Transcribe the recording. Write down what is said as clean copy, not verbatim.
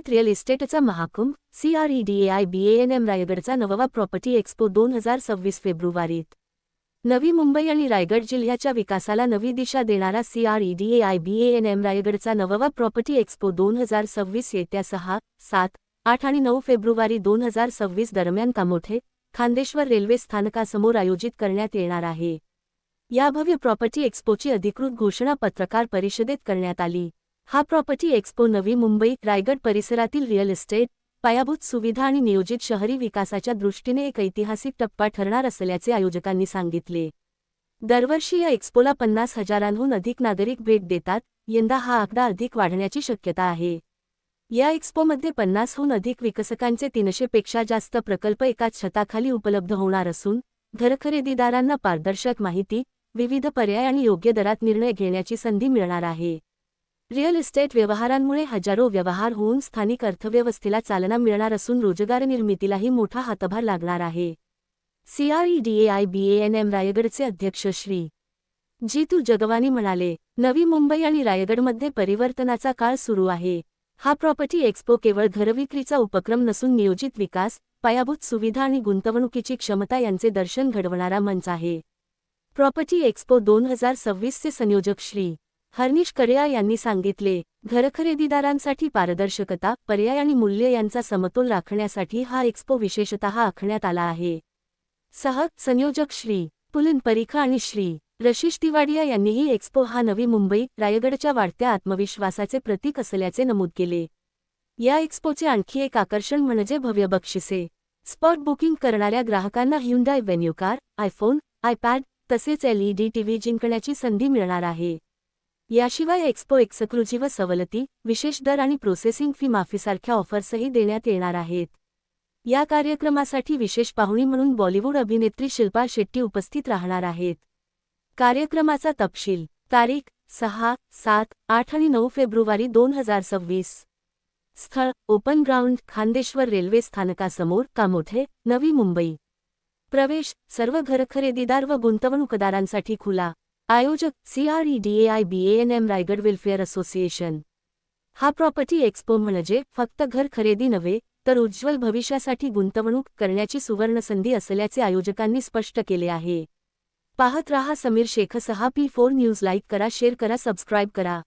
मुंबईत real इस्टेटचा Mahakumbh, CREDAIBANM रायगडचा नववा property expo 2026 फेब्रुवारीत. नवी मुंबई आणि रायगड जिल्ह्याच्या विकासाला नवी दिशा देणारा CREDAIBANM रायगडचा नववा प्रॉपर्टी एक्स्पो 2026 येत्या 6, 7, 8 आणि 9 फेब्रुवारी 2026 दरम्यान कामोठे, खांदेश्वर रेल्वे स्थानकासमोर आयोजित करण्यात येणार आहे. या भव्य प्रॉपर्टी एक्स्पोची अधिकृत घोषणा पत्रकार परिषदेत करण्यात आली. हा प्रॉपर्टी एक्स्पो नवी मुंबई, रायगड परिसरातील रिअल इस्टेट, पायाभूत सुविधा आणि नियोजित शहरी विकासाच्या दृष्टीने एक ऐतिहासिक टप्पा ठरणार असल्याचे आयोजकांनी सांगितले. दरवर्षी या एक्स्पोला 50,000हून अधिक नागरिक भेट देतात. यंदा हा आकडा अधिक वाढण्याची शक्यता आहे. या एक्स्पोमध्ये 50हून अधिक विकसकांचे 300 पेक्षा जास्त प्रकल्प एकाच छताखाली उपलब्ध होणार असून, घरखरेदीदारांना पारदर्शक माहिती, विविध पर्याय आणि योग्य दरात निर्णय घेण्याची संधी मिळणार आहे. रिअल इस्टेट व्यवहारांमुळे हजारो व्यवहार होऊन स्थानिक अर्थव्यवस्थेला चालना मिळणार असून रोजगार निर्मितीलाही मोठा हातभार लागणार आहे. CREDAIBANM रायगडचे अध्यक्ष श्री. जितू जगवानी म्हणाले, नवी मुंबई आणि रायगडमध्ये परिवर्तनाचा काळ सुरू आहे. हा प्रॉपर्टी एक्स्पो केवळ घरविक्रीचा उपक्रम नसून नियोजित विकास, पायाभूत सुविधा आणि गुंतवणुकीची क्षमता यांचे दर्शन घडवणारा मंच आहे. प्रॉपर्टी एक्स्पो 2026 चे संयोजक श्री. हर्निश करेया यांनी सांगितले, घरखरेदीदारांसाठी पारदर्शकता, पर्याय आणि मूल्य यांचा समतोल राखण्यासाठी हा एक्स्पो विशेषतः आखण्यात आला आहे. संयोजक श्री. पुलिन परीखा आणि श्री. रशीश तिवाडिया यांनीही एक्स्पो हा नवी मुंबई, रायगडच्या वाढत्या आत्मविश्वासाचे प्रतीक असल्याचे नमूद केले. या एक्स्पोचे आणखी एक आकर्षण म्हणजे भव्य बक्षिसे. स्पॉट बुकिंग करणाऱ्या ग्राहकांना Hyundai venue car, iPhone, iPad तसेच LED टीव्ही जिंकण्याची संधी मिळणार आहे. याशिवाय एक्स्पो एक्सक्लुझिव्ह सवलती, विशेष दर आणि प्रोसेसिंग फी माफीसारख्या ऑफर्सही देण्यात येणार आहेत. या कार्यक्रमासाठी विशेष पाहुणी म्हणून बॉलिवूड अभिनेत्री शिल्पा शेट्टी उपस्थित राहणार आहेत. कार्यक्रमाचा तपशील. तारीख 6, 7, 8 आणि 9 फेब्रुवारी 2026. स्थळ ओपन ग्राउंड, खांदेश्वर रेल्वे स्थानकासमोर, कामोठे, नवी मुंबई. प्रवेश सर्व घरखरेदीदार व गुंतवणूकदारांसाठी खुला. आयोजक CREDAIBANM रायगड वेलफेअर असोसिएशन. हा प्रॉपर्टी एक्स्पो म्हणजे फक्त घर खरेदी नव्हे, तर उज्ज्वल भविष्यासाठी गुंतवणूक करण्याची सुवर्णसंधी असल्याचे आयोजकांनी स्पष्ट केले आहे. पाहत रहा समीर शेखसह P4 न्यूज. लाईक करा, शेअर करा, सबस्क्राईब करा.